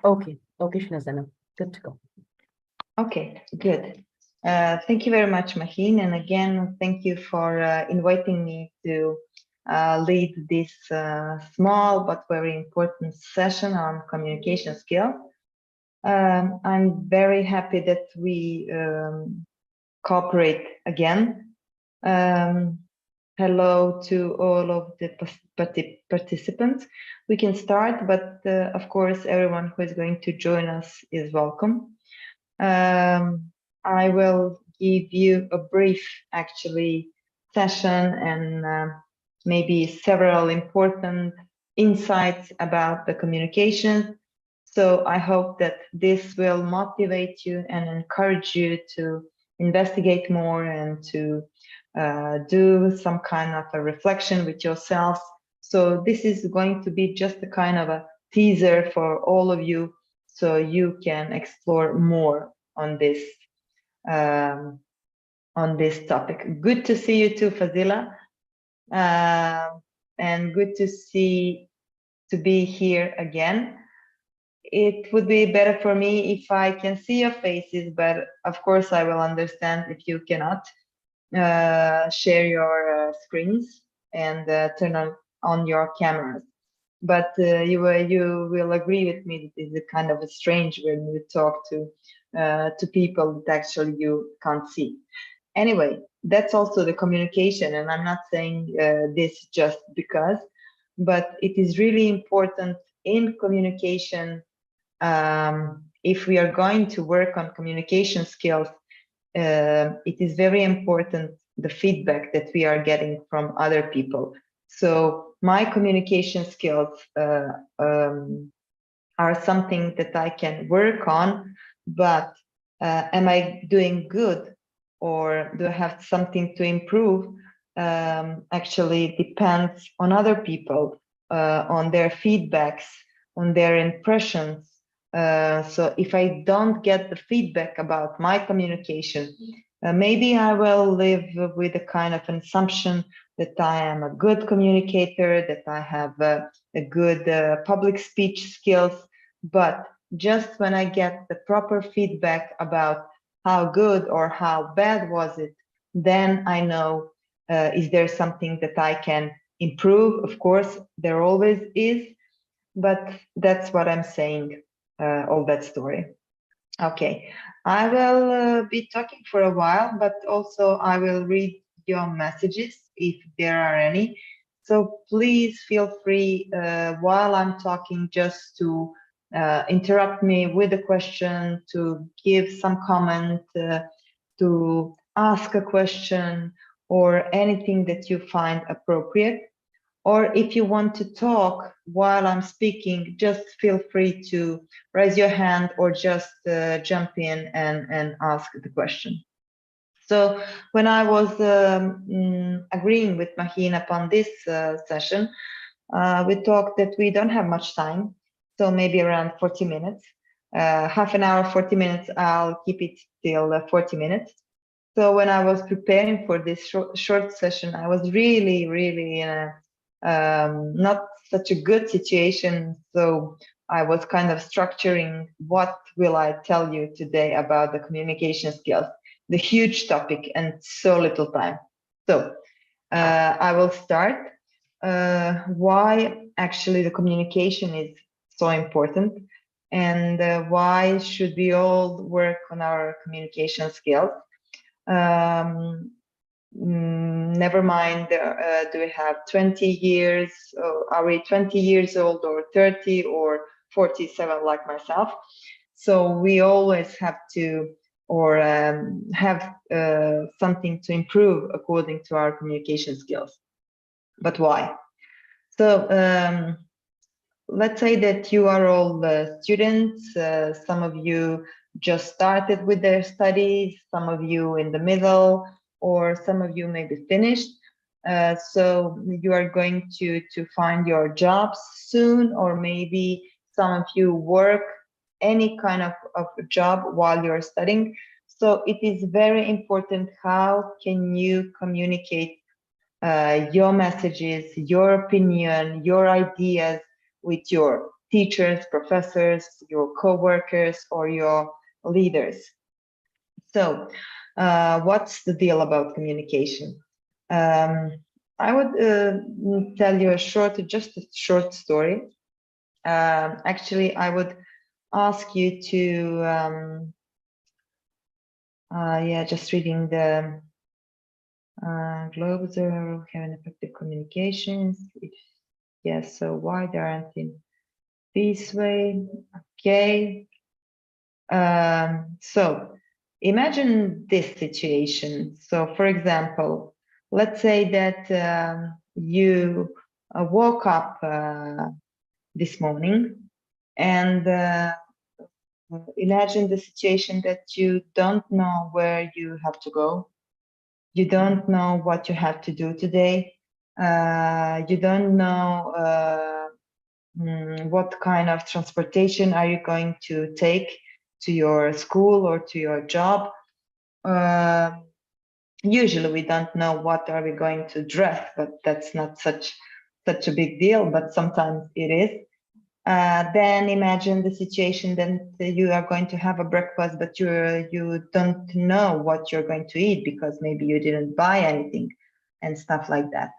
Okay, Snežana, good to go. Okay, good. Thank you very much, Mahin. And again, thank you for inviting me to lead this small but very important session on communication skills. I'm very happy that we cooperate again. Hello to all of the participants. We can start, but of course, everyone who is going to join us is welcome. I will give you a brief, actually, session and maybe several important insights about the communication. So I hope that this will motivate you and encourage you to investigate more and to do some kind of a reflection with yourselves. So this is going to be just a kind of a teaser for all of you, so you can explore more on this topic. Good to see you too, Fazila, and good to be here again. It would be better for me if I can see your faces, but of course I will understand if you cannot share your screens and turn on your cameras. But you will agree with me that it's kind of strange when you talk to people that actually you can't see. Anyway, that's also the communication, and I'm not saying this just because, but it is really important in communication. If we are going to work on communication skills, it is very important the feedback that we are getting from other people. So my communication skills are something that I can work on, but am I doing good, or do I have something to improve? Actually depends on other people, on their feedbacks, on their impressions. So if I don't get the feedback about my communication, maybe I will live with a kind of an assumption that I am a good communicator, that I have a good public speech skills. But just when I get the proper feedback about how good or how bad was it, then I know, is there something that I can improve? Of course, there always is, but that's what I'm saying, all that story. Okay, I will be talking for a while, but also I will read your messages if there are any. So please feel free while I'm talking just to interrupt me with a question, to give some comment, to ask a question, or anything that you find appropriate. Or if you want to talk while I'm speaking, just feel free to raise your hand or just jump in and ask the question. So when I was agreeing with Mahin upon this session, we talked that we don't have much time, so maybe around 40 minutes. Half an hour, 40 minutes, I'll keep it till 40 minutes. So when I was preparing for this short session, I was really in a not such a good situation. So I was kind of structuring what will I tell you today about the communication skills, the huge topic and so little time. So I will start. Why actually the communication is so important, and why should we all work on our communication skills? Never mind, do we have 20 years, are we 20 years old or 30 or 47 like myself? So we always have to, or have something to improve according to our communication skills. But why? So let's say that you are all students, some of you just started with their studies, some of you in the middle, or some of you may be finished. So you are going to find your jobs soon, or maybe some of you work any kind of job while you're studying. So it is very important how can you communicate your messages, your opinion, your ideas with your teachers, professors, your co-workers, or your leaders. So what's the deal about communication? I would tell you just a short story. Actually, I would ask you to, just reading the globes are having effective communications. Yes, so why they aren't in this way? Okay. So imagine this situation. So, for example, let's say that you woke up this morning, and imagine the situation that you don't know where you have to go. You don't know what you have to do today. You don't know what kind of transportation are you going to take to your school or to your job. Usually we don't know what are we going to dress, but that's not such a big deal, but sometimes it is. Then imagine the situation that you are going to have a breakfast, but you don't know what you're going to eat because maybe you didn't buy anything and stuff like that.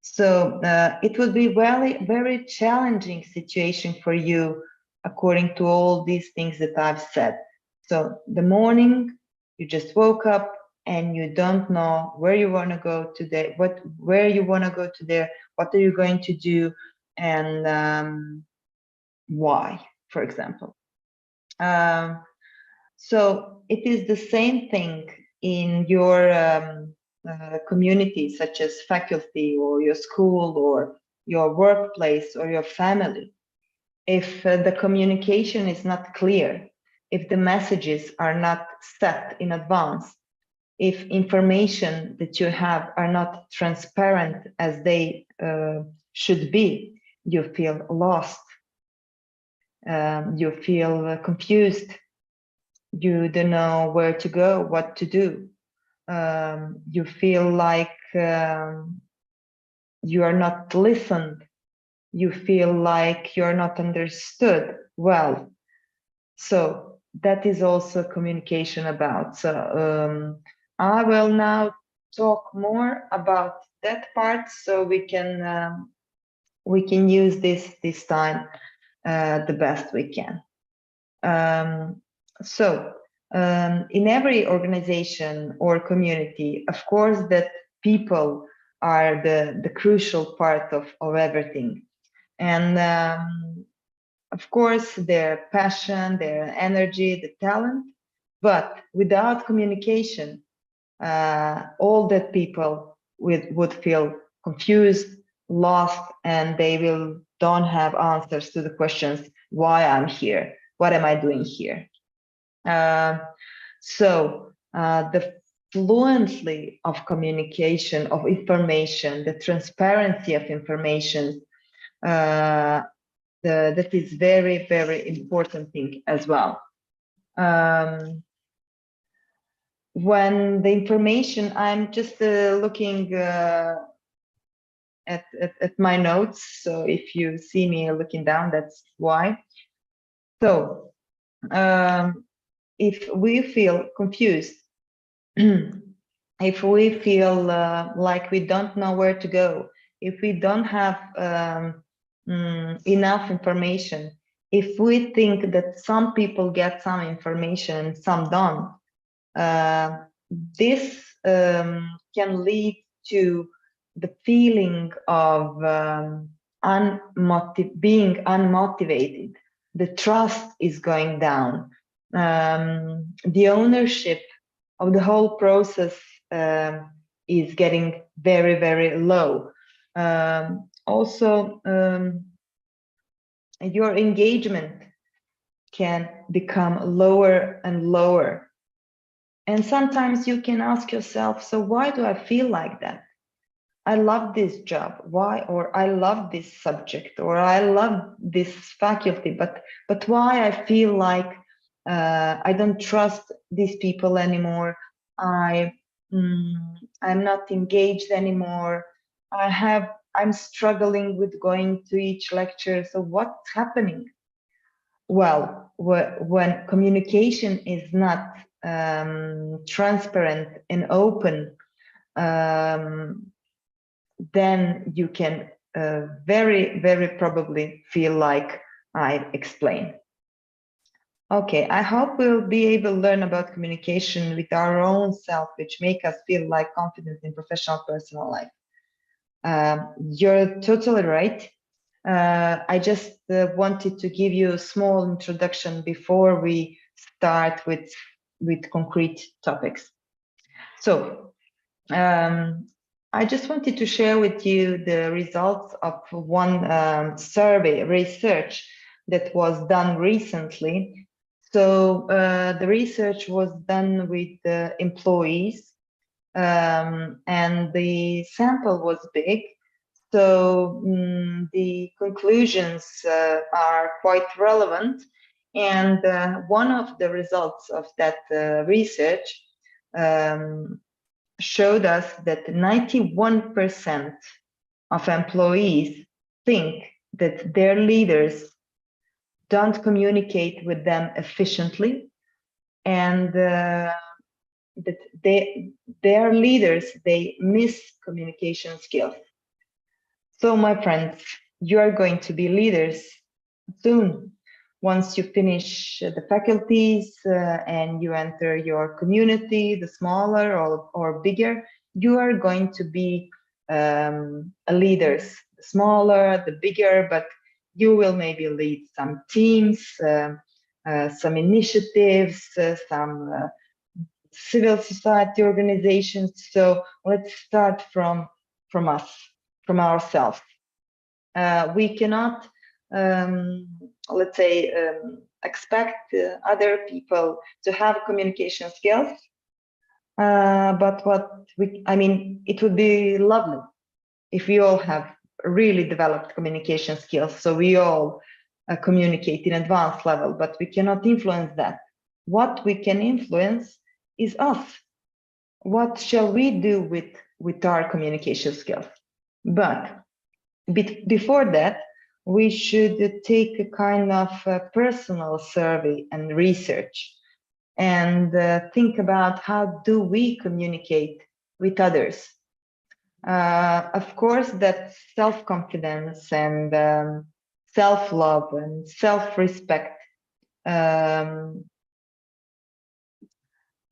So it would be very challenging situation for you according to all these things that I've said. So the morning, you just woke up and you don't know where you want to go today, where you want to go today, what are you going to do, and why, for example. So it is the same thing in your community, such as faculty or your school or your workplace or your family. If the communication is not clear, if the messages are not set in advance, if information that you have are not transparent as they should be, you feel lost. You feel confused. You don't know where to go, what to do. You feel like you are not listened. You feel like you're not understood well. So that is also communication about. So I will now talk more about that part, so we can use this time the best we can. In every organization or community, of course, that people are the crucial part of everything. And of course, their passion, their energy, the talent, but without communication, all that people would feel confused, lost, and they don't have answers to the questions, why I'm here, what am I doing here? So the fluency of communication, of information, the transparency of information, that is very important thing as well. When the information, I'm just looking at my notes, so if you see me looking down, that's why. So if we feel confused, if we feel like we don't know where to go, if we don't have enough information, if we think that some people get some information and some don't, this can lead to the feeling of being unmotivated. The trust is going down. The ownership of the whole process is getting very low. Also, your engagement can become lower and lower. And sometimes you can ask yourself, so why do I feel like that? I love this job. Why? Or I love this subject, or I love this faculty, but why I feel like I don't trust these people anymore. I'm not engaged anymore. I'm struggling with going to each lecture. So what's happening? Well, when communication is not transparent and open, then you can very, very probably feel like I explained. Okay, I hope we'll be able to learn about communication with our own self, which make us feel like confident in professional, personal life. You're totally right. I just wanted to give you a small introduction before we start with concrete topics. So I just wanted to share with you the results of one survey research that was done recently. So the research was done with employees, and the sample was big. So the conclusions are quite relevant. And one of the results of that research showed us that 91% of employees think that their leaders don't communicate with them efficiently, and that their leaders, they miss communication skills. So my friends, you are going to be leaders soon. Once you finish the faculties and you enter your community, the smaller or bigger, you are going to be leaders, the smaller, the bigger, but you will maybe lead some teams, some initiatives, some civil society organizations. So let's start from us, from ourselves. We cannot, let's say, expect other people to have communication skills. But it would be lovely if we all have really developed communication skills. So we all communicate in advanced level, but we cannot influence that. What we can influence is us. What shall we do with our communication skills? But before that, we should take a kind of personal survey and research and think about how do we communicate with others. Of course, that self-confidence and self-love and self-respect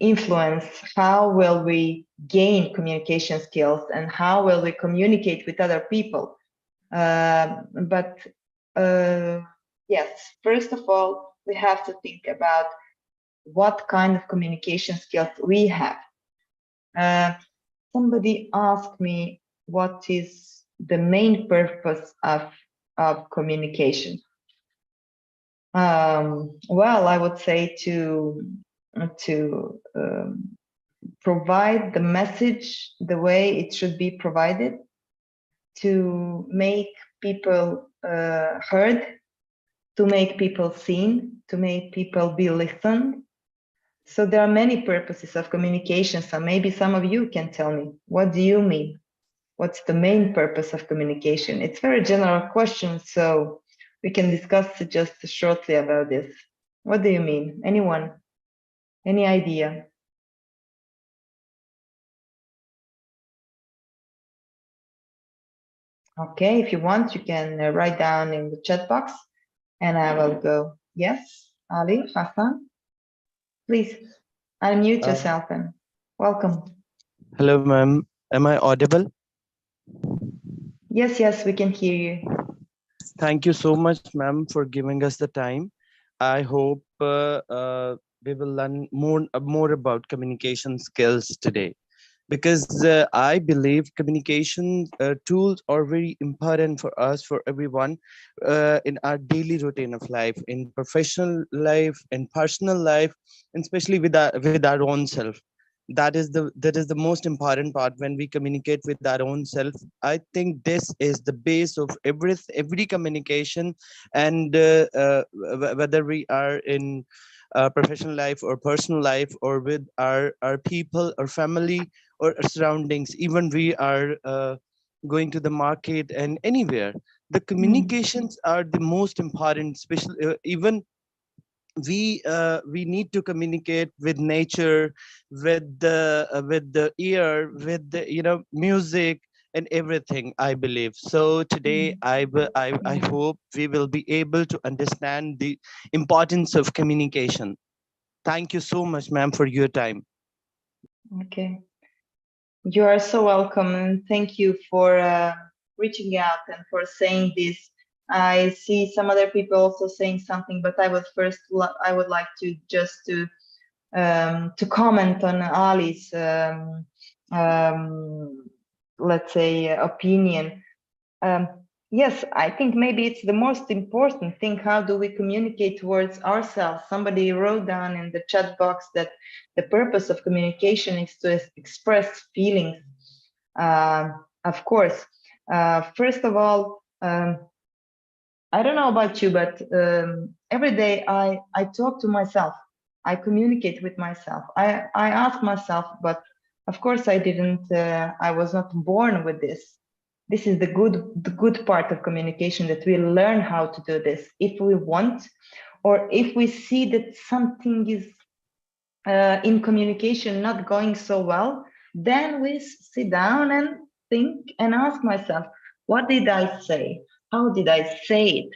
influence how will we gain communication skills and how will we communicate with other people. Yes, first of all, we have to think about what kind of communication skills we have. Somebody asked me what is the main purpose of communication. Well, I would say to provide the message the way it should be provided, to make people heard, to make people seen, to make people be listened. So there are many purposes of communication. So maybe some of you can tell me, what do you mean? What's the main purpose of communication? It's a very general question, so we can discuss just shortly about this. What do you mean? Anyone? Any idea? Okay, if you want, you can write down in the chat box and I will go. Yes, Ali, Hassan, please unmute yourself and welcome. Hello, ma'am. Am I audible? Yes, we can hear you. Thank you so much, ma'am, for giving us the time. I hope we will learn more about communication skills today, because I believe communication tools are very important for us, for everyone, in our daily routine of life, in professional life, in personal life, and especially with our own self. That is the most important part when we communicate with our own self. I think this is the base of every communication, and whether we are in professional life or personal life, or with our people or family or surroundings, even we are going to the market and anywhere, the communications are the most important, especially even we need to communicate with nature, with the ear, with the music and everything, I believe. So today I hope we will be able to understand the importance of communication. Thank you so much, ma'am, for your time. Okay. You are so welcome, and thank you for reaching out and for saying this. I see some other people also saying something, but I would like to just to comment on Ali's let's say opinion. Yes, I think maybe it's the most important thing. How do we communicate towards ourselves? Somebody wrote down in the chat box that the purpose of communication is to express feelings. Of course, first of all, I don't know about you, but every day I talk to myself. I communicate with myself. I ask myself, but of course I didn't. I was not born with this. This is the good part of communication, that we learn how to do this if we want, or if we see that something is in communication not going so well, then we sit down and think and ask myself, what did I say? How did I say it?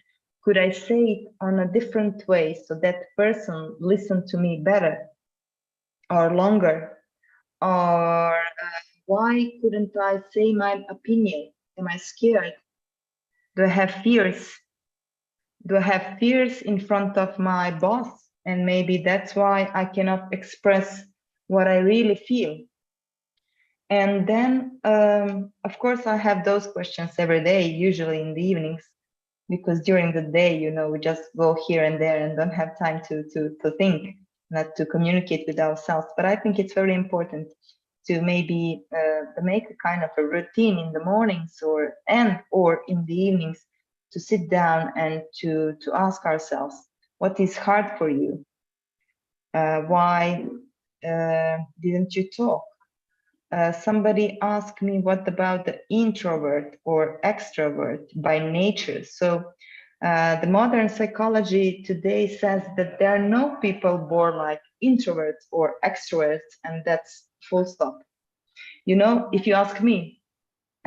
Could I say it on a different way so that person listened to me better or longer? Or why couldn't I say my opinion? Am I scared? Do I have fears? Do I have fears in front of my boss? And maybe that's why I cannot express what I really feel. And then, of course, I have those questions every day, usually in the evenings, because during the day, we just go here and there and don't have time to think, not to communicate with ourselves. But I think it's very important to maybe make a kind of a routine in the mornings or in the evenings, to sit down and to ask ourselves, what is hard for you? Why didn't you talk? Somebody asked me, what about the introvert or extrovert by nature? So the modern psychology today says that there are no people born like introverts or extroverts, and that's full stop. If you ask me,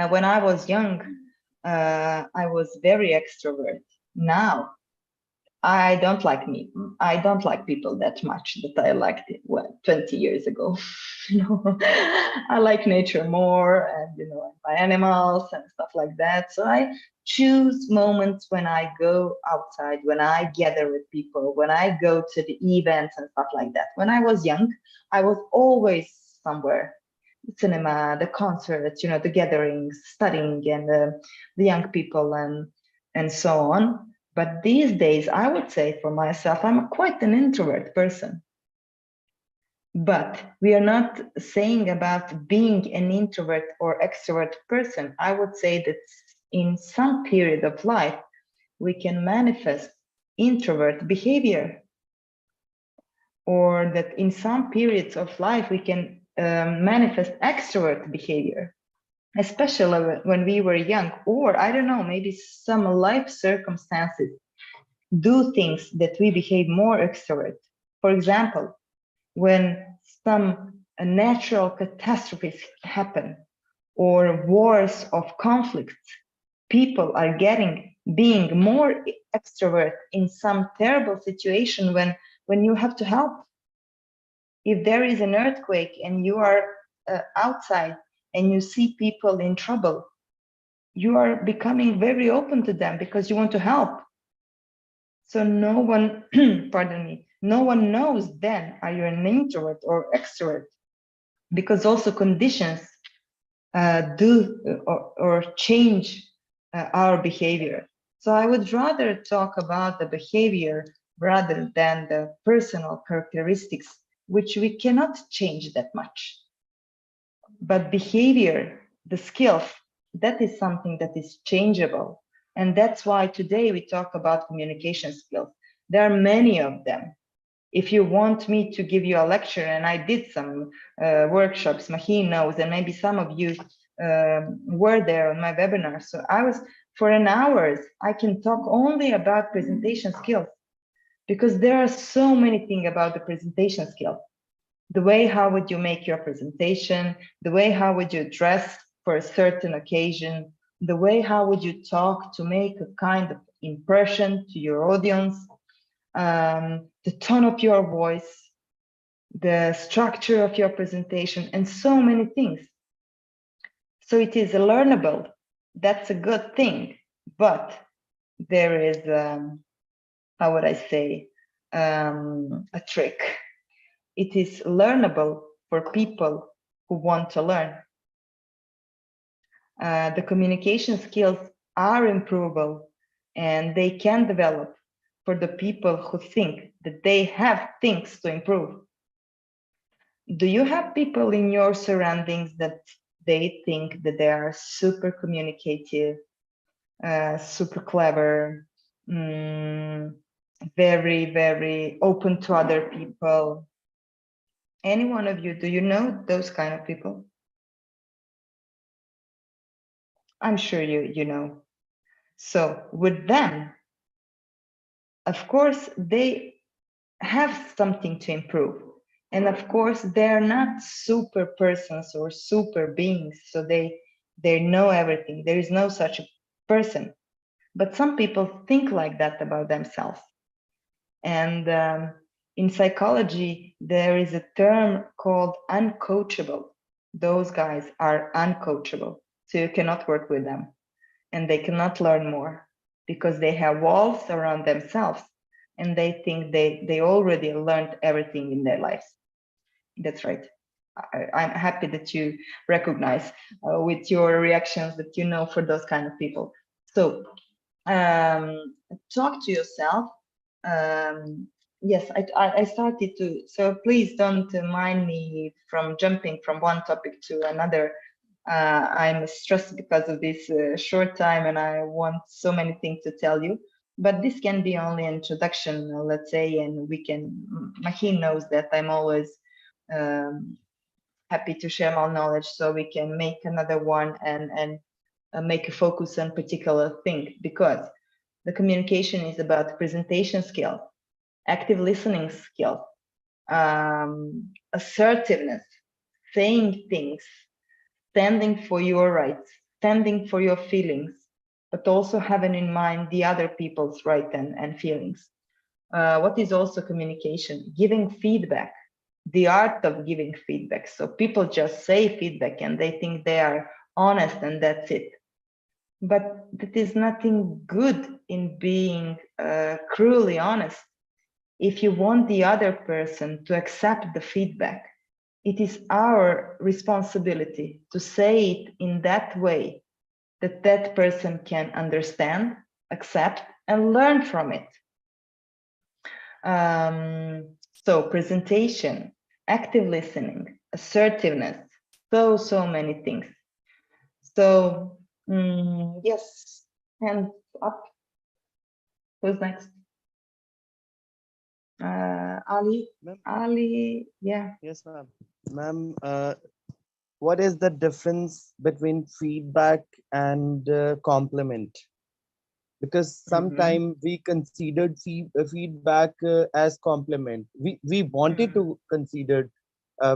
when I was young, I was very extrovert. Now, I don't like people that much that I liked it 20 years ago. I like nature more, and my animals and stuff like that. So I choose moments when I go outside, when I gather with people, when I go to the events and stuff like that. When I was young, I was always somewhere. The cinema, the concerts, the gatherings, studying, and the young people and so on. But these days, I would say for myself, I'm quite an introvert person. But we are not saying about being an introvert or extrovert person. I would say that in some period of life, we can manifest introvert behavior, or that in some periods of life, we can manifest extrovert behavior, especially when we were young, or I don't know, maybe some life circumstances do things that we behave more extrovert. For example, when some natural catastrophes happen, or wars of conflicts, people are being more extrovert in some terrible situation when you have to help. If there is an earthquake and you are outside and you see people in trouble, you are becoming very open to them because you want to help. So no one, pardon me, no one knows then, are you an introvert or extrovert? Because also conditions do or change our behavior. So I would rather talk about the behavior rather than the personal characteristics which we cannot change that much. But behavior, the skills, that is something that is changeable. And that's why today we talk about communication skills. There are many of them. If you want me to give you a lecture, and I did some workshops, Mahin knows, and maybe some of you were there on my webinar. So I was, for an hour, I can talk only about presentation skills, because there are so many things about the presentation skill. The way how would you make your presentation, the way how would you dress for a certain occasion, the way how would you talk to make a kind of impression to your audience, the tone of your voice, the structure of your presentation, and so many things. So it is learnable. That's a good thing, but there is, how would I say, a trick. It is learnable for people who want to learn. The communication skills are improvable, and they can develop for the people who think that they have things to improve. Do you have people in your surroundings that they think that they are super communicative, super clever, very, very open to other people? Any one of you, do you know those kind of people? I'm sure you know. So with them, of course, they have something to improve. And of course, they're not super persons or super beings, so they know everything. There is no such a person. But some people think like that about themselves. And in psychology, there is a term called uncoachable. Those guys are uncoachable, so you cannot work with them, and they cannot learn more because they have walls around themselves, and they think they already learned everything in their lives. That's right. I'm happy that you recognize with your reactions that you know for those kind of people. So talk to yourself. Yes, I started to, so please don't mind me from jumping from one topic to another. I'm stressed because of this short time, and I want so many things to tell you, but this can be only an introduction, let's say, and we can, Mahin knows that I'm always happy to share my knowledge, so we can make another one and make a focus on particular thing, because the communication is about presentation skill, active listening skill, assertiveness, saying things, standing for your rights, standing for your feelings, but also having in mind the other people's rights and feelings. What is also communication? Giving feedback, the art of giving feedback. So people just say feedback and they think they are honest and that's it. But that is nothing good in being cruelly honest. If you want the other person to accept the feedback, it is our responsibility to say it in that way that that person can understand, accept, and learn from it. So presentation, active listening, assertiveness, so many things. So yes, hands up. Who's next? Ali, yeah. Yes, ma'am. Ma'am, what is the difference between feedback and compliment? Because sometimes we considered feedback as compliment. We wanted to consider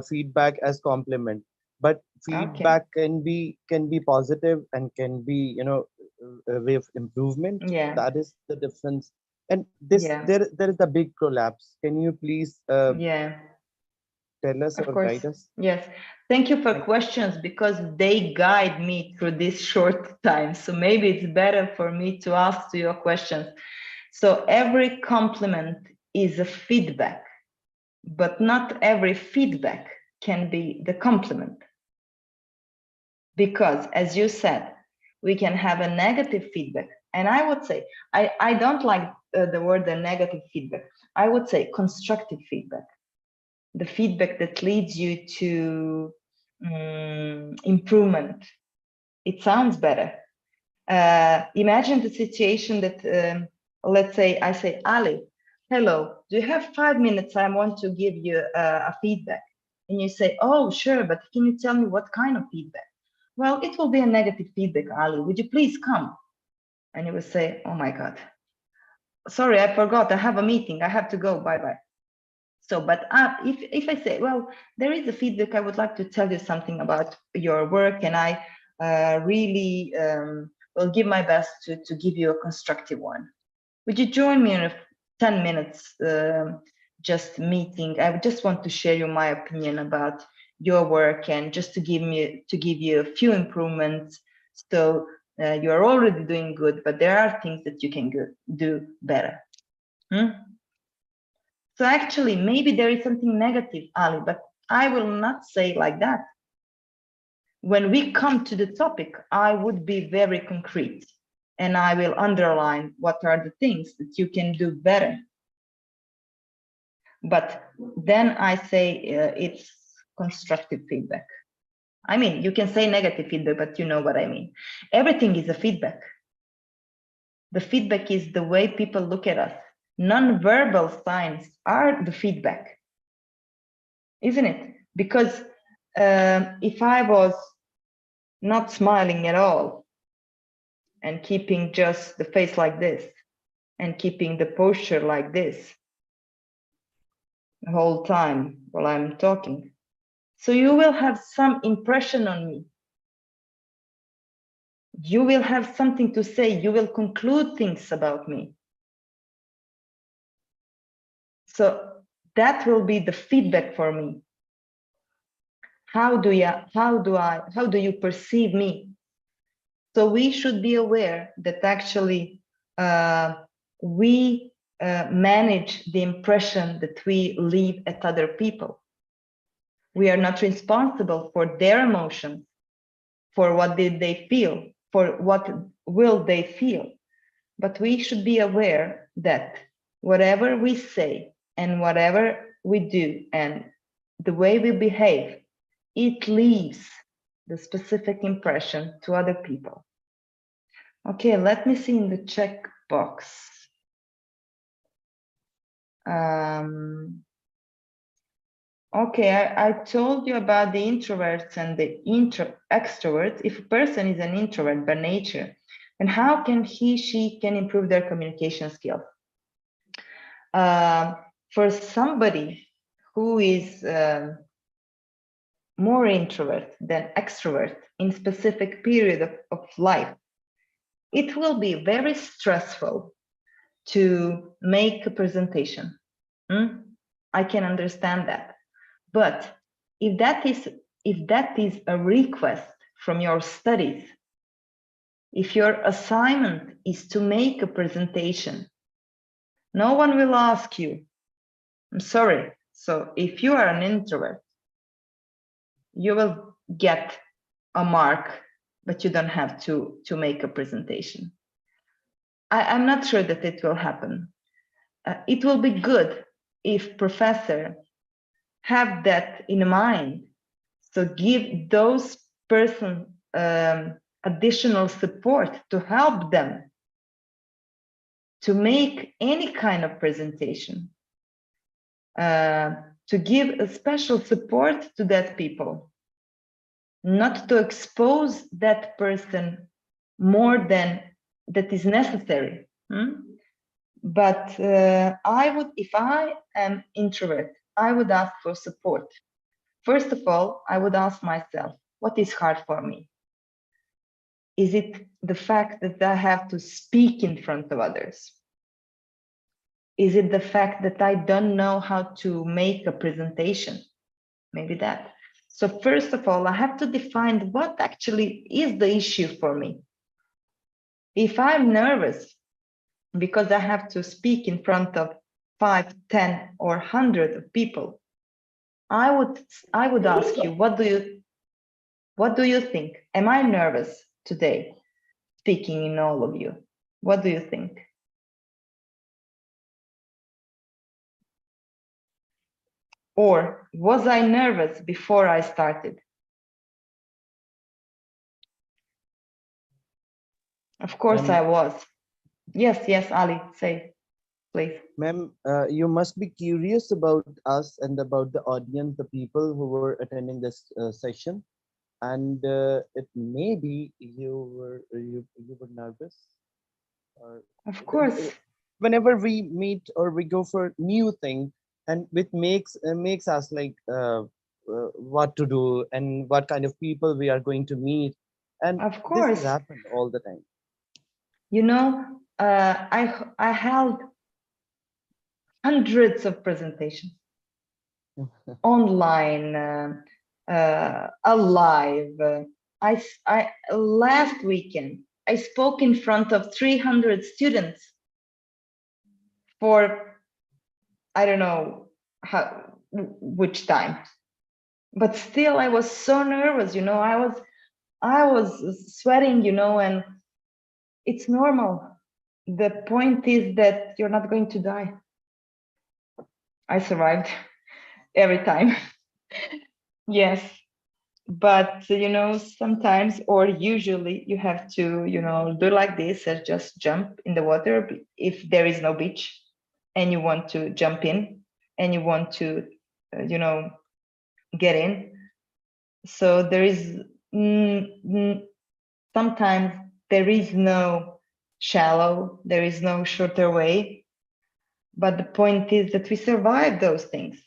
feedback as compliment, but feedback can be positive and can be, you know, a way of improvement. Yeah, that is the difference. And this, there is a big collapse. Can you please tell us or guide us? Yes, thank you for questions, because they guide me through this short time. So maybe it's better for me to ask to your questions. So every compliment is a feedback, but not every feedback can be the compliment. Because as you said, we can have a negative feedback. And I would say, I don't like the word the negative feedback. I would say constructive feedback. the feedback that leads you to improvement. It sounds better. Imagine the situation that, let's say I say, Ali, hello, do you have 5 minutes? I want to give you a feedback. And you say, oh, sure, but can you tell me what kind of feedback? Well, it will be a negative feedback, Ali. Would you please come? And you will say, oh my God, sorry, I forgot. I have a meeting. I have to go. Bye-bye. So, but if I say, well, there is a feedback, I would like to tell you something about your work, and I really will give my best to give you a constructive one. Would you join me in a 10 minutes just meeting? I just want to share you my opinion about your work, and just to give you a few improvements. So you are already doing good, but there are things that you can do better. So actually, maybe there is something negative, Ali, but I will not say like that. When we come to the topic, I would be very concrete, and I will underline what are the things that you can do better. But then I say it's constructive feedback. I mean, you can say negative feedback, but you know what I mean. Everything is a feedback. The feedback is the way people look at us. Non-verbal signs are the feedback, isn't it? Because if I was not smiling at all and keeping just the face like this and keeping the posture like this the whole time while I'm talking, so you will have some impression on me. You will have something to say. You will conclude things about me. So that will be the feedback for me. How do you perceive me? So we should be aware that actually we manage the impression that we leave at other people. We are not responsible for their emotions, for what did they feel, for what will they feel. But we should be aware that whatever we say and whatever we do and the way we behave, it leaves the specific impression to other people. Okay, let me see in the check box. Okay, I told you about the introverts and the extroverts. If a person is an introvert by nature, and how can she can improve their communication skills? For somebody who is more introvert than extrovert in specific period of life, it will be very stressful to make a presentation. I can understand that. But if that is a request from your studies, if your assignment is to make a presentation, no one will ask you. I'm sorry. So if you are an introvert, you will get a mark, but you don't have to make a presentation. I'm not sure that it will happen. It will be good if professor have that in mind. So give those persons additional support to help them to make any kind of presentation, to give a special support to that people, not to expose that person more than that is necessary. But I would, if I am introvert, I would ask for support. First of all, I would ask myself, what is hard for me? Is it the fact that I have to speak in front of others? Is it the fact that I don't know how to make a presentation? Maybe that. So first of all, I have to define what actually is the issue for me. If I'm nervous because I have to speak in front of 5, 10, or 100 of people, I would ask you, what do you think? Am I nervous today, speaking in all of you? What do you think? Or was I nervous before I started? Of course I was. Yes, Ali, say, please. Ma'am, you must be curious about us and about the audience, the people who were attending this session, and it may be you were nervous. Or Of course. whenever we meet or we go for new thing, and which makes us like what to do and what kind of people we are going to meet, and Of this course. has happened all the time. You know, I held hundreds of presentations online, alive. I last weekend I spoke in front of 300 students for I don't know which time, but still I was so nervous. You know, I was sweating. You know, and it's normal. The point is that you're not going to die. I survived every time. Yes, but you know, sometimes or usually you have to, you know, do like this and just jump in the water if there is no beach and you want to jump in and you want to, you know, get in. So there is sometimes there is no shallow, there is no shorter way. But the point is that we survive those things.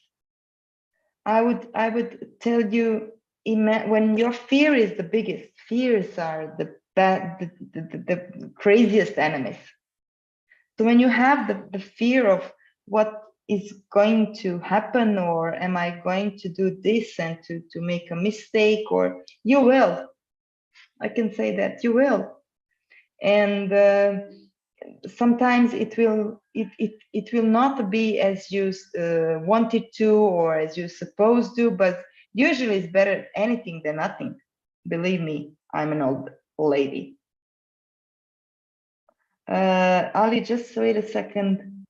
I would tell you, when your fear is the biggest, fears are the craziest enemies. So when you have the fear of what is going to happen, or am I going to do this and to make a mistake, or you will, I can say that you will. And sometimes it will not be as you wanted to or as you supposed to, but usually it's better anything than nothing. Believe me, I'm an old lady. Ali, just wait a second.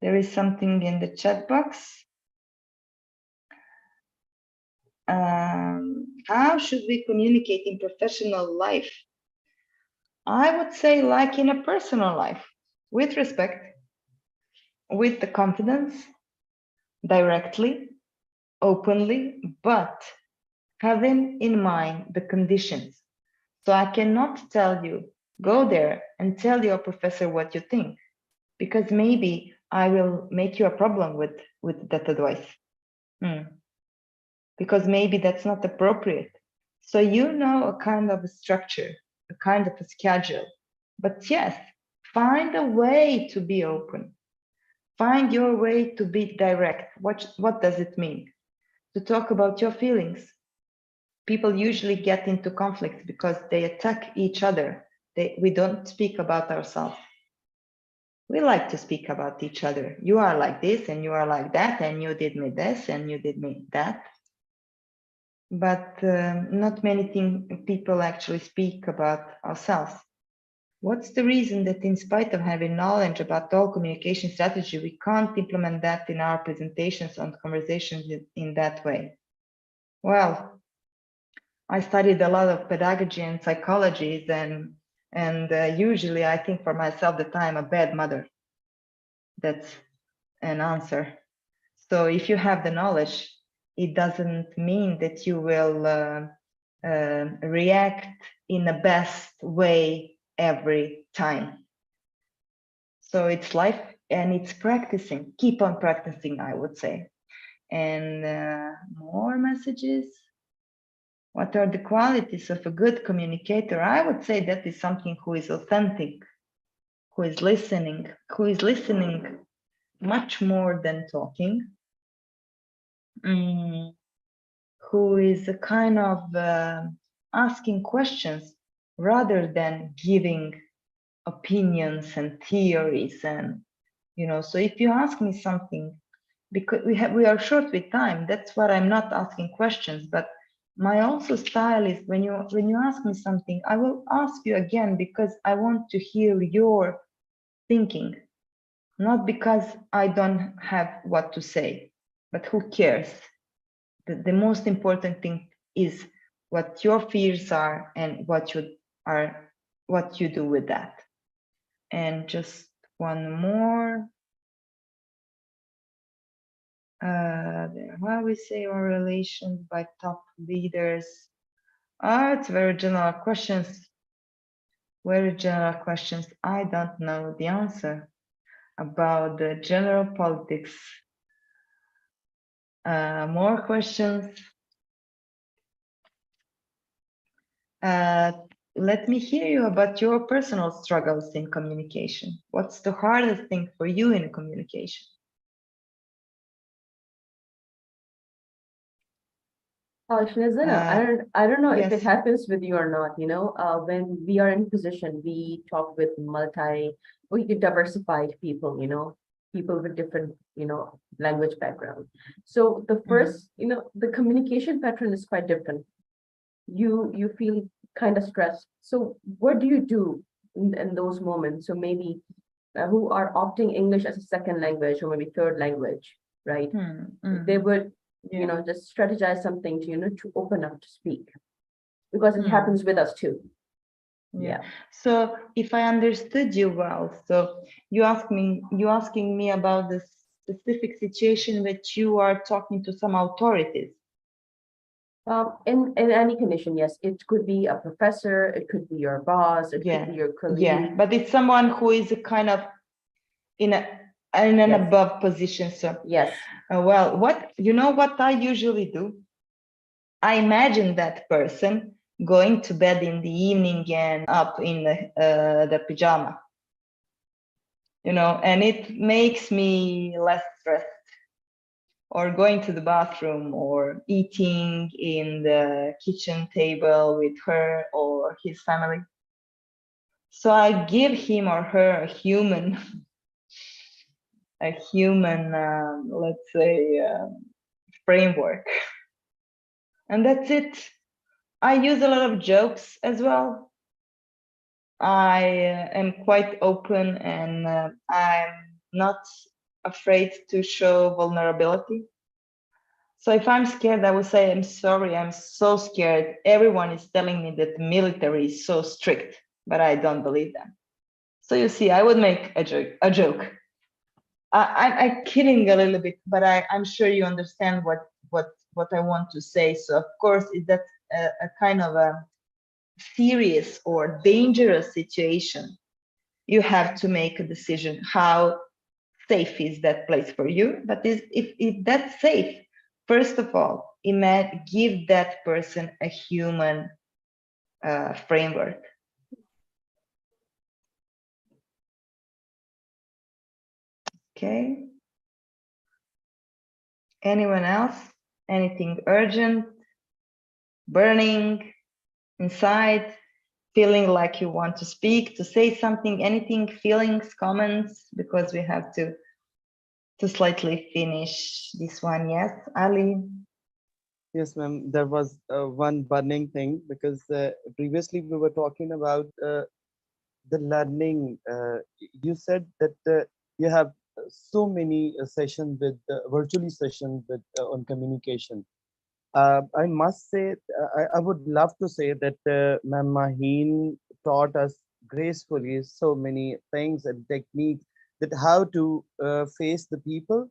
There is something in the chat box. How should we communicate in professional life? I would say like in a personal life, with respect, with the confidence, directly, openly, but having in mind the conditions. So I cannot tell you, go there and tell your professor what you think, because maybe I will make you a problem with that advice. Because maybe that's not appropriate. So you know a kind of a structure, a kind of a schedule. But yes, find a way to be open. Find your way to be direct. What does it mean? To talk about your feelings. People usually get into conflicts because they attack each other. We don't speak about ourselves. We like to speak about each other. You are like this and you are like that, and you did me this and you did me that. But not many people actually speak about ourselves. What's the reason that in spite of having knowledge about all communication strategy, we can't implement that in our presentations and conversations in that way? Well, I studied a lot of pedagogy and psychology, and usually I think for myself that I'm a bad mother. That's an answer. So if you have the knowledge, it doesn't mean that you will react in the best way every time. So it's life and it's practicing. Keep on practicing, I would say. And more messages. What are the qualities of a good communicator? I would say that is something who is authentic, who is listening much more than talking, who is a kind of asking questions rather than giving opinions and theories. And you know, so if you ask me something, because we are short with time, that's what I'm not asking questions. But my also style is when you ask me something, I will ask you again because I want to hear your thinking, not because I don't have what to say. but who cares? The most important thing is what your fears are and what you do with that. And just one more. How we say our relations by top leaders. It's very general questions. Very general questions. I don't know the answer about the general politics. More questions. Let me hear you about your personal struggles in communication. What's the hardest thing for you in communication? Snežana, I don't know if it yes. happens with you or not, you know, when we are in position, we talk with diversified people, you know, people with different, you know, language background. So the first, you know, the communication pattern is quite different. You feel kind of stressed. So what do you do in those moments? So maybe who are opting English as a second language or maybe third language, right? They would, you know, just strategize something to, you know, to open up to speak, because it happens with us too. Yeah. So if I understood you well, so you're asking me about the specific situation that you are talking to some authorities. In any condition, yes, it could be a professor, it could be your boss, it could be your colleague. Yeah, but it's someone who is a kind of in an above position. So yes. Well, what I usually do? I imagine that person going to bed in the evening and up in the pajama, you know, and it makes me less stressed. Or going to the bathroom or eating in the kitchen table with her or his family. So I give him or her a human, let's say, framework. And that's it. I use a lot of jokes as well. I am quite open and I'm not afraid to show vulnerability. So if I'm scared, I will say, I'm sorry, I'm so scared. Everyone is telling me that the military is so strict, but I don't believe them. So you see, I would make a joke. I'm kidding a little bit, but I'm sure you understand what I want to say. So of course, that's a kind of a serious or dangerous situation, you have to make a decision. How safe is that place for you? But if that's safe, first of all, give that person a human framework. Okay. Anyone else? Anything urgent, burning inside, feeling like you want to speak, to say something, anything, feelings, comments, because we have to slightly finish this one. Yes, Ali? Yes, ma'am. There was one burning thing, because previously we were talking about the learning. You said that you have so many sessions with virtually sessions with on communication. I must say, I would love to say that Ma'am Maheen taught us gracefully so many things and techniques, that how to face the people,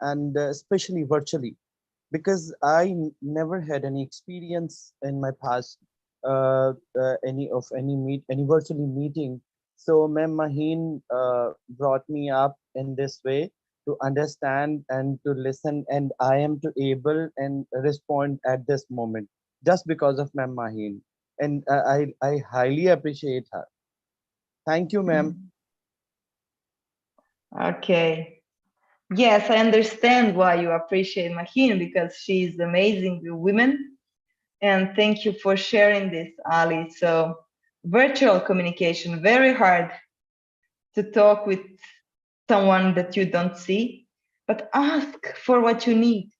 and especially virtually, because I never had any experience in my past any virtually meeting. So Ma'am Maheen brought me up in this way to understand and to listen, and I am to able and respond at this moment just because of Ma'am Maheen, and I highly appreciate her. Thank you, ma'am. Okay. Yes, I understand why you appreciate Maheen, because she's an amazing woman. And thank you for sharing this, Ali. So virtual communication, very hard to talk with someone that you don't see, but ask for what you need.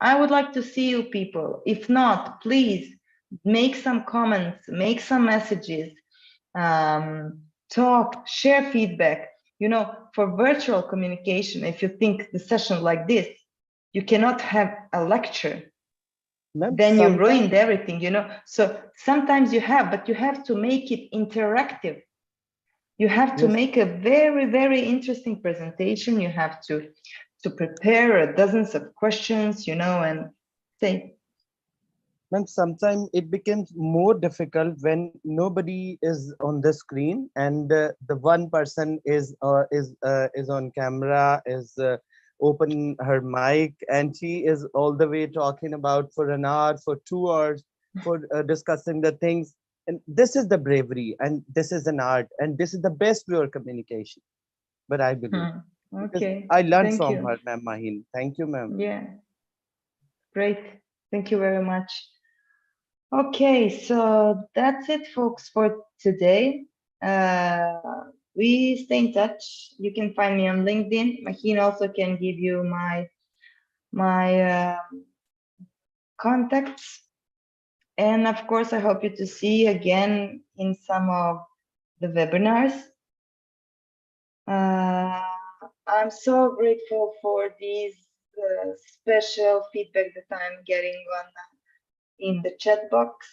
I would like to see you people. If not, please make some comments, make some messages, talk, share feedback. You know, for virtual communication, if you think the session like this, You cannot have a lecture. Ma'am, Then you sometime- ruined everything, you know. So sometimes you have, but you have to make it interactive. You have to Yes. make a very, very interesting presentation. You have to prepare dozens of questions, you know, and say. Ma'am, sometimes it becomes more difficult when nobody is on the screen and the one person is on camera, is open her mic, and she is all the way talking about for an hour, for 2 hours, for discussing the things. And this is the bravery, and this is an art, and this is the best way of communication. But I believe. Because Okay. I learned Thank from you. her, ma'am Mahin. Thank you, ma'am. Yeah. Great. Thank you very much. Okay, so that's it, folks, for today. We stay in touch. You can find me on LinkedIn. Mahin also can give you my contacts. And of course, I hope you to see again in some of the webinars. I'm so grateful for these special feedback that I'm getting in the chat box.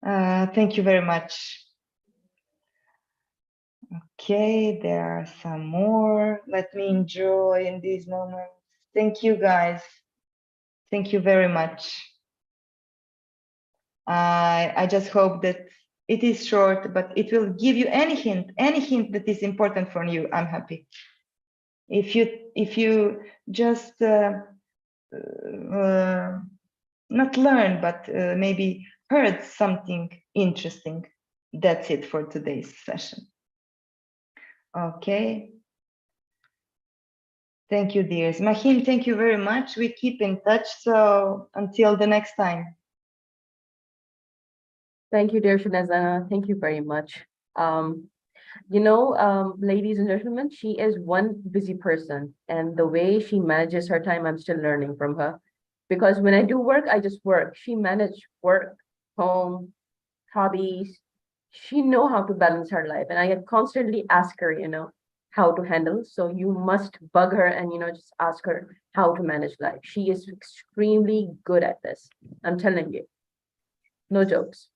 Thank you very much. Okay, there are some more. Let me enjoy in these moments. Thank you, guys. Thank you very much. I just hope that it is short, but it will give you any hint that is important for you. I'm happy. If you just not learn, but maybe heard something interesting, that's it for today's session. Okay. Thank you, dears. Mahin, thank you very much. We keep in touch. So until the next time. Thank you, dear Snežana. Thank you very much. Ladies and gentlemen, she is one busy person, and the way she manages her time, I'm still learning from her. Because when I do work, I just work. She manages work, home, hobbies. She know how to balance her life, and I constantly ask her, how to handle. So you must bug her and just ask her how to manage life. She is extremely good at this. I'm telling you. No jokes.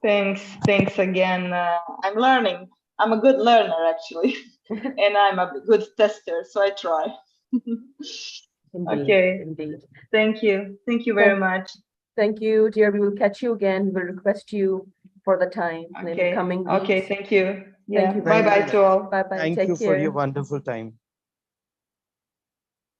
Thanks again. I'm learning. I'm a good learner, actually, and I'm a good tester, so I try. Indeed, okay. Indeed. Thank you very much. Thank you, dear. We will catch you again. We will request you for the time in the coming weeks. Okay, thank you. Yeah. Thank you. Bye-bye to all. Bye-bye. Thank you for your wonderful time.